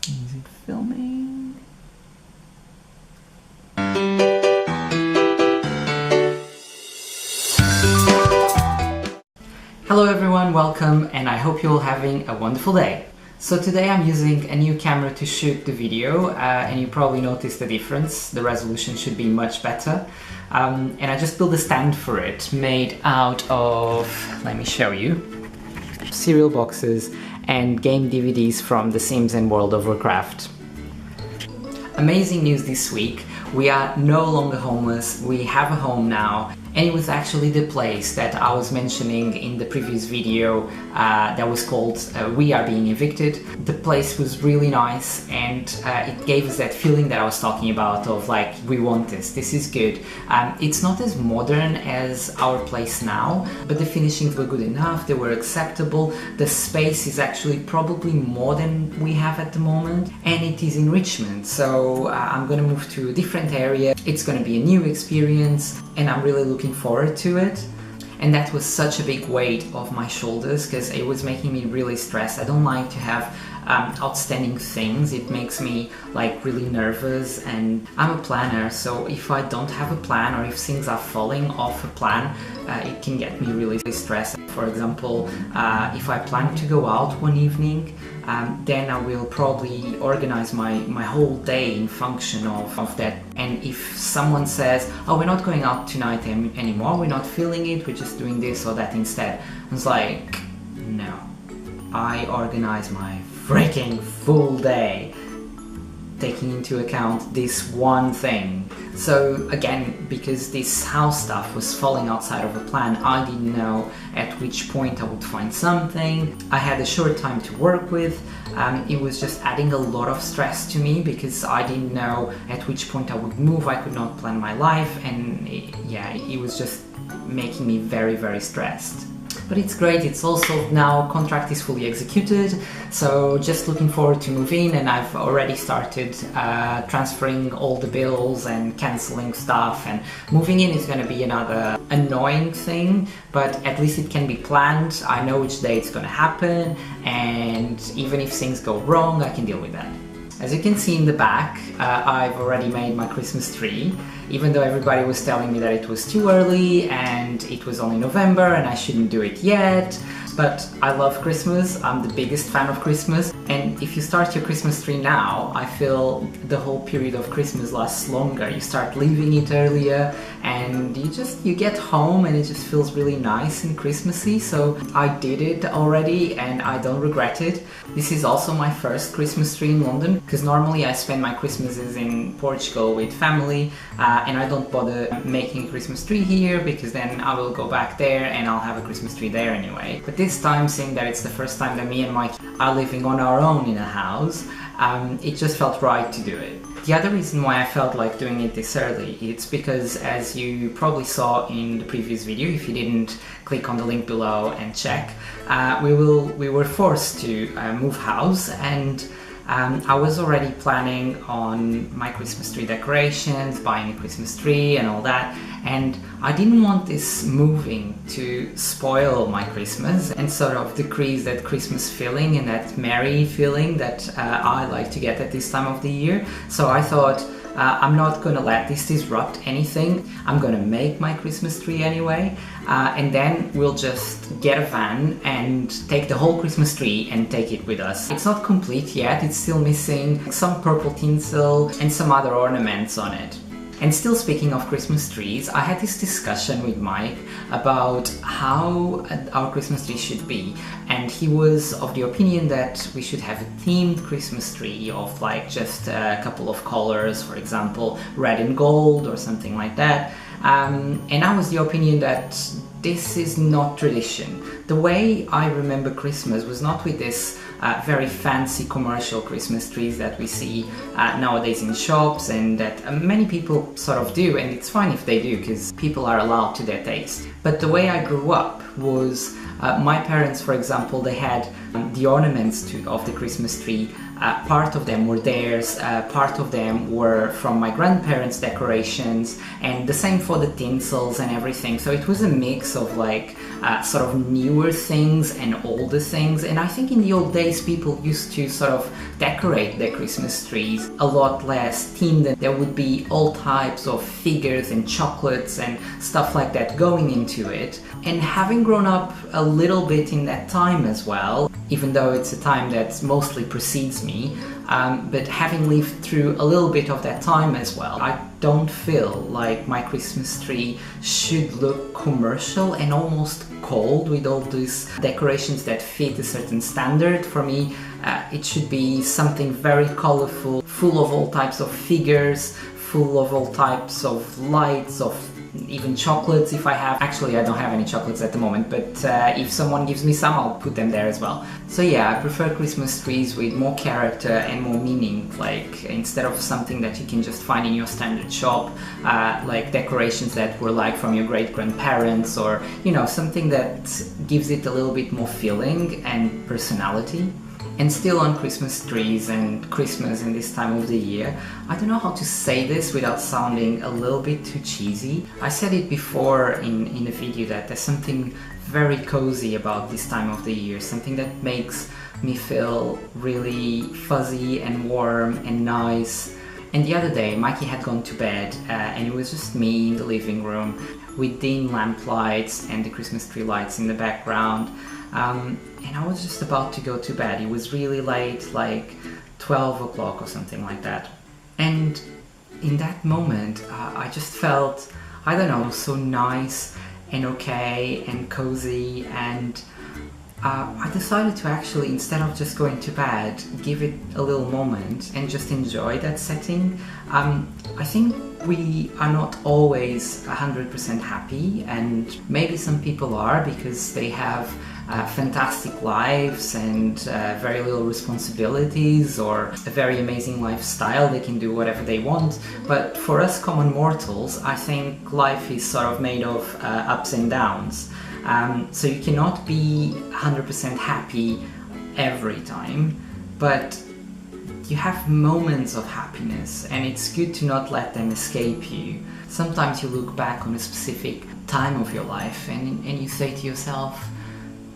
Is it filming? Hello everyone, welcome, and I hope you're all having a wonderful day. So today I'm using a new camera to shoot the video, and you probably noticed the difference. The resolution should be much better. And I just built a stand for it, made out of, let me show you, cereal boxes and game DVDs from The Sims and World of Warcraft. Amazing news this week. We are no longer homeless, we have a home now, and it was actually the place that I was mentioning in the previous video that was called We Are Being Evicted. The place was really nice, and it gave us that feeling that I was talking about of like, we want this is good. It's not as modern as our place now, but the finishings were good enough, they were acceptable. The space is actually probably more than we have at the moment, and it is in Richmond, so I'm gonna move to a different area. It's gonna be a new experience, and I'm really looking forward to it. And that was such a big weight off my shoulders because it was making me really stressed. I don't like to have outstanding things. It makes me like really nervous, and I'm a planner, so if I don't have a plan or if things are falling off a plan, it can get me really stressed. For example, if I plan to go out one evening, then I will probably organize my whole day in function of that. And if someone says, oh, we're not going out tonight anymore, we're not feeling it, we're just doing this or that instead, I was like, no, I organize my freaking full day taking into account this one thing. So again, because this house stuff was falling outside of the plan, I didn't know at which point I would find something. I had a short time to work with. It was just adding a lot of stress to me because I didn't know at which point I would move. I could not plan my life, and it was just making me very, very stressed. But it's great, it's also now contract is fully executed, so just looking forward to move in, and I've already started transferring all the bills and cancelling stuff, and moving in is going to be another annoying thing, but at least it can be planned. I know which day it's going to happen, and even if things go wrong, I can deal with that. As you can see in the back, I've already made my Christmas tree, even though everybody was telling me that it was too early and it was only November and I shouldn't do it yet. But I love Christmas, I'm the biggest fan of Christmas, and if you start your Christmas tree now, I feel the whole period of Christmas lasts longer. You start leaving it earlier, and you get home and it just feels really nice and Christmassy. So I did it already and I don't regret it. This is also my first Christmas tree in London, because normally I spend my Christmases in Portugal with family, and I don't bother making a Christmas tree here because then I will go back there and I'll have a Christmas tree there anyway. But this time, seeing that it's the first time that me and Mike are living on our own in a house, it just felt right to do it. The other reason why I felt like doing it this early, it's because, as you probably saw in the previous video, if you didn't click on the link below and check, we were forced to move house, and I was already planning on my Christmas tree decorations, buying a Christmas tree and all that, and I didn't want this moving to spoil my Christmas and sort of decrease that Christmas feeling and that merry feeling that I like to get at this time of the year. So I thought, I'm not gonna let this disrupt anything. I'm gonna make my Christmas tree anyway, and then we'll just get a van and take the whole Christmas tree and take it with us. It's not complete yet, it's still missing some purple tinsel and some other ornaments on it. And still speaking of Christmas trees, I had this discussion with Mike about how our Christmas tree should be, and he was of the opinion that we should have a themed Christmas tree of like just a couple of colors, for example red and gold or something like that, and I was the opinion that this is not tradition. The way I remember Christmas was not with this very fancy commercial Christmas trees that we see nowadays in shops, and that many people sort of do, and it's fine if they do because people are allowed to their taste. But the way I grew up was my parents, for example, they had the ornaments of the Christmas tree. Part of them were theirs, part of them were from my grandparents' decorations, and the same for the tinsels and everything. So it was a mix of like sort of newer things and older things. And I think in the old days people used to sort of decorate their Christmas trees a lot less themed. There would be all types of figures and chocolates and stuff like that going into it. And having grown up a little bit in that time as well, even though it's a time that mostly precedes me, but having lived through a little bit of that time as well, I don't feel like my Christmas tree should look commercial and almost cold with all these decorations that fit a certain standard. For me, it should be something very colorful, full of all types of figures, full of all types of lights, of even chocolates if I have. Actually, I don't have any chocolates at the moment, but if someone gives me some, I'll put them there as well. So yeah, I prefer Christmas trees with more character and more meaning, like instead of something that you can just find in your standard shop, like decorations that were like from your great-grandparents, or you know, something that gives it a little bit more feeling and personality. And still on Christmas trees and Christmas in this time of the year, I don't know how to say this without sounding a little bit too cheesy. I said it before in the video that there's something very cozy about this time of the year, something that makes me feel really fuzzy and warm and nice. And the other day, Mikey had gone to bed and it was just me in the living room with dim lamp lights and the Christmas tree lights in the background. And I was just about to go to bed. It was really late, like 12 o'clock or something like that. And in that moment, I just felt, I don't know, so nice and okay and cozy, and I decided to actually, instead of just going to bed, give it a little moment and just enjoy that setting. I think we are not always 100% happy, and maybe some people are because they have fantastic lives and very little responsibilities, or a very amazing lifestyle. They can do whatever they want. But for us common mortals, I think life is sort of made of ups and downs. So you cannot be 100% happy every time, but you have moments of happiness, and it's good to not let them escape you. Sometimes you look back on a specific time of your life and you say to yourself,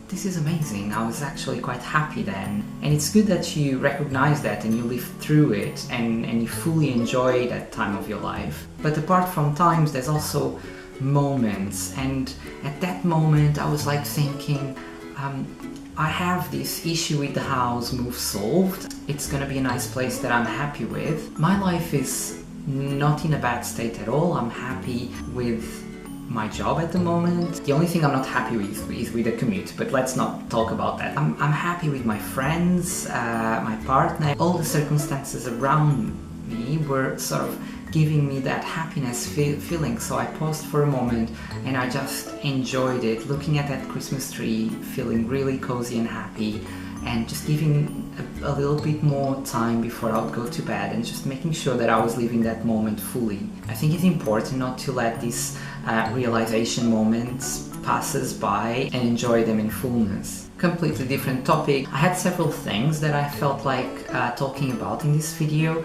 this is amazing, I was actually quite happy then. And it's good that you recognize that and you live through it and you fully enjoy that time of your life. But apart from times, there's also moments, and at that moment I was like thinking, I have this issue with the house move solved. It's gonna be a nice place that I'm happy with. My life is not in a bad state at all. I'm happy with my job at the moment. The only thing I'm not happy with is with the commute, but let's not talk about that. I'm happy with my friends, my partner. All the circumstances around me were sort of giving me that happiness feeling. So I paused for a moment and I just enjoyed it, looking at that Christmas tree, feeling really cozy and happy, and just giving a little bit more time before I would go to bed, and just making sure that I was living that moment fully. I think it's important not to let these realization moments passes by and enjoy them in fullness. Completely different topic. I had several things that I felt like talking about in this video,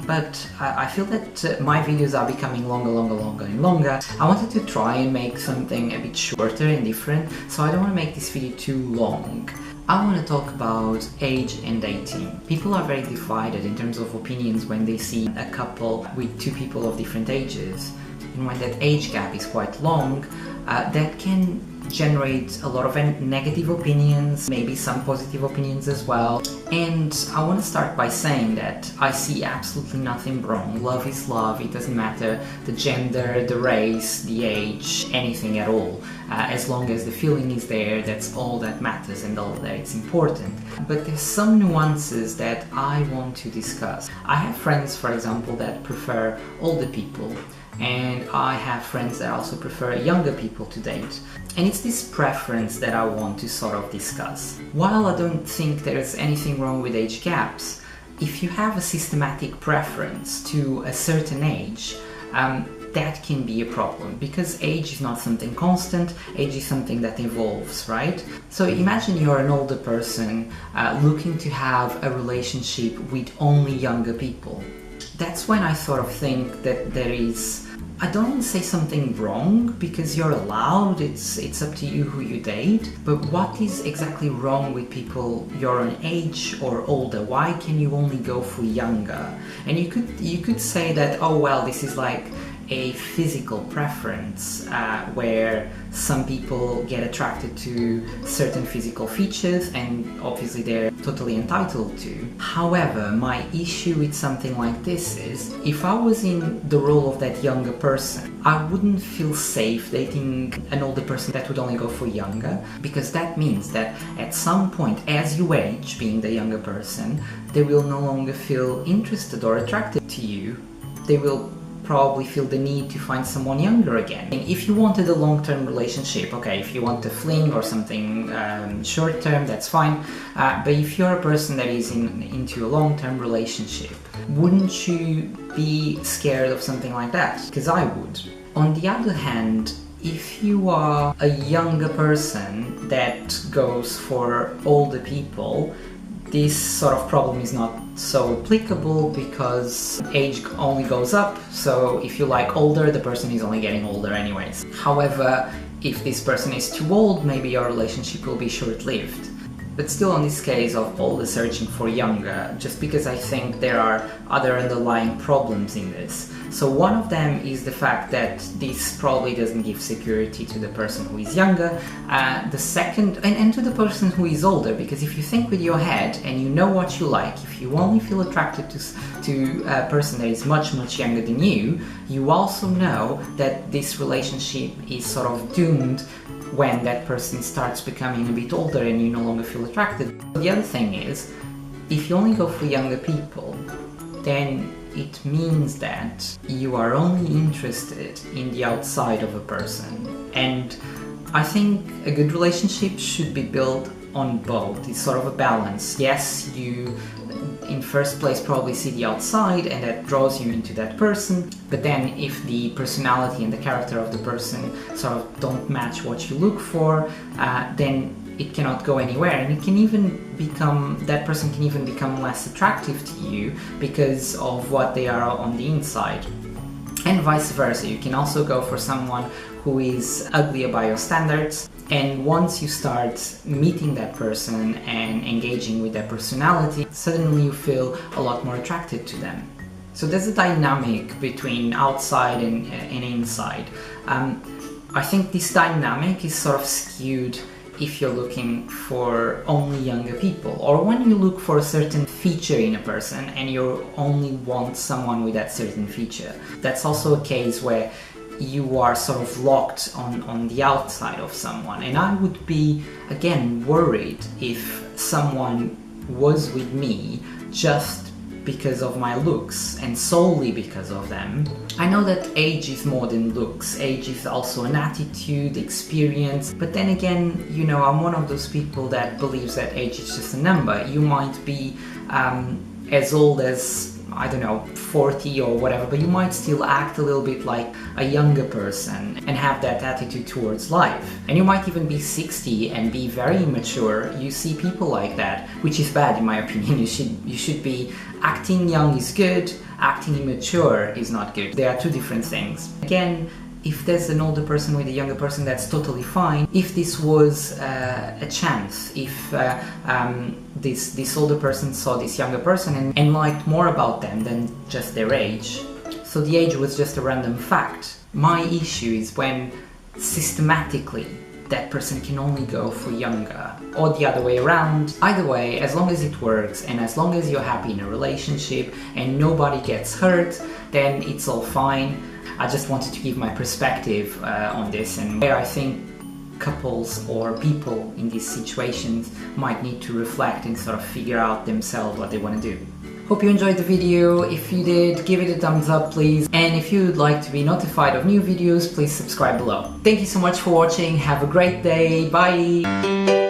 but I feel that my videos are becoming longer. I wanted to try and make something a bit shorter and different, so I don't want to make this video too long. I want to talk about age and dating. People are very divided in terms of opinions when they see a couple with two people of different ages. And when that age gap is quite long, that can generate a lot of negative opinions, maybe some positive opinions as well. And I want to start by saying that I see absolutely nothing wrong. Love is love. It doesn't matter the gender, the race, the age, anything at all. As long as the feeling is there, that's all that matters and all that it's important. But there's some nuances that I want to discuss. I have friends, for example, that prefer older people, and I have friends that also prefer younger people to date. And it's this preference that I want to sort of discuss. While I don't think there's anything wrong with age gaps, if you have a systematic preference to a certain age, that can be a problem, because age is not something constant, age is something that evolves, right? So imagine you're an older person looking to have a relationship with only younger people. That's when I sort of think that there is, I don't want to say something wrong, because you're allowed, it's up to you who you date, but what is exactly wrong with people your own age or older? Why can you only go for younger? And you could say that, oh well, this is like a physical preference where some people get attracted to certain physical features, and obviously they're totally entitled to. However, my issue with something like this is, if I was in the role of that younger person, I wouldn't feel safe dating an older person that would only go for younger, because that means that at some point, as you age, being the younger person, they will no longer feel interested or attracted to you. They will probably feel the need to find someone younger again. And if you wanted a long-term relationship, okay, if you want a fling or something short-term, that's fine. But if you're a person that is into a long-term relationship, wouldn't you be scared of something like that? Because I would. On the other hand, if you are a younger person that goes for older people, this sort of problem is not so applicable, because age only goes up, so if you like older, the person is only getting older anyways. However, if this person is too old, maybe your relationship will be short-lived. But still, on this case of older searching for younger, just because I think there are other underlying problems in this. So one of them is the fact that this probably doesn't give security to the person who is younger. The second, and to the person who is older, because if you think with your head and you know what you like, if you only feel attracted to a person that is much, much younger than you, you also know that this relationship is sort of doomed when that person starts becoming a bit older and you no longer feel attracted. The other thing is, if you only go for younger people, then it means that you are only interested in the outside of a person. And I think a good relationship should be built on both. It's sort of a balance. Yes, you in first place probably see the outside and that draws you into that person, but then if the personality and the character of the person sort of don't match what you look for, then it cannot go anywhere, and it can even become, that person can even become less attractive to you because of what they are on the inside. And vice versa, you can also go for someone who is uglier by your standards, and once you start meeting that person and engaging with their personality, suddenly you feel a lot more attracted to them. So there's a dynamic between outside and inside. I think this dynamic is sort of skewed if you're looking for only younger people, or when you look for a certain feature in a person and you only want someone with that certain feature. That's also a case where you are sort of locked on the outside of someone. And I would be, again, worried if someone was with me just because of my looks and solely because of them. I know that age is more than looks. Age is also an attitude, experience, but then again, you know, I'm one of those people that believes that age is just a number. You might be as old as, I don't know, 40 or whatever, but you might still act a little bit like a younger person and have that attitude towards life. And you might even be 60 and be very immature. You see people like that, which is bad in my opinion. You should be, acting young is good, acting immature is not good. They are two different things. Again, if there's an older person with a younger person, that's totally fine. If this was a chance, if this older person saw this younger person and liked more about them than just their age, so the age was just a random fact. My issue is when systematically that person can only go for younger, or the other way around. Either way, as long as it works and as long as you're happy in a relationship and nobody gets hurt, then it's all fine. I just wanted to give my perspective on this, and where I think couples or people in these situations might need to reflect and sort of figure out themselves what they want to do. Hope you enjoyed the video. If you did, give it a thumbs up please, and if you'd like to be notified of new videos, please subscribe below. Thank you so much for watching, have a great day, bye!